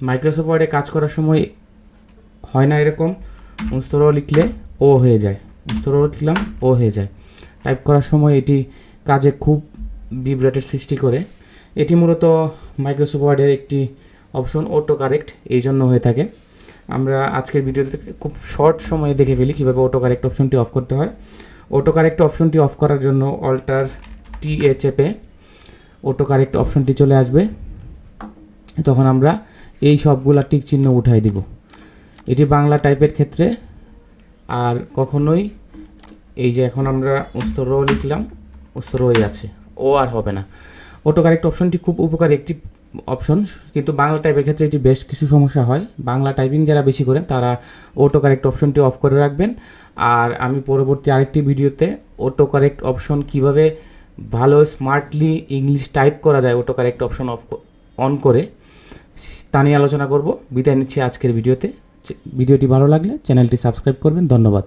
Microsoft ওয়ার্ডে কাজ করার সময় হয় না এরকম, মুস্তর লিখলে ও হয়ে যায়, মুস্তর লিখলাম ও হয়ে যায়। টাইপ করার সময় এটি কাজে খুব বিভ্রাটের সৃষ্টি করে। এটি মূলত মাইক্রোসফট ওয়ার্ডের একটি অপশন, অটো কারেক্ট, এই জন্য হয়ে থাকে। আমরা আজকের ভিডিওতে খুব শর্ট সময়ে দেখে ফেলি কীভাবে অটো কারেক্ট অপশনটি অফ করতে হয়। অটো কারেক্ট অপশনটি অফ করার জন্য অল্টার TA চেপে অটো কারেক্ট অপশনটি চলে আসবে। তখন আমরা এই সবগুলা টিক চিহ্ন উঠাই দিব। এটি বাংলা টাইপের ক্ষেত্রে। আর কখনোই এই যে এখন আমরা উস্তর লিখলাম, উস্তর আছে, ও আর হবে না। অটো কারেক্ট অপশনটি খুব উপকারী একটি অপশন, কিন্তু বাংলা টাইপের ক্ষেত্রে এটি বেশ কিছু সমস্যা হয়। বাংলা টাইপিং যারা বেশি করেন তারা অটো কারেক্ট অপশনটি অফ করে রাখবেন। আর আমি পরবর্তী আরেকটি ভিডিওতে অটো কারেক্ট অপশন কীভাবে ভালো স্মার্টলি ইংলিশ টাইপ করা যায় অটো কারেক্ট অপশন অন করে, তা নিয়ে আলোচনা করব। বিদায় নিচ্ছি আজকের ভিডিওতে। ভিডিওটি ভালো লাগলে চ্যানেলটি সাবস্ক্রাইব করবেন। ধন্যবাদ।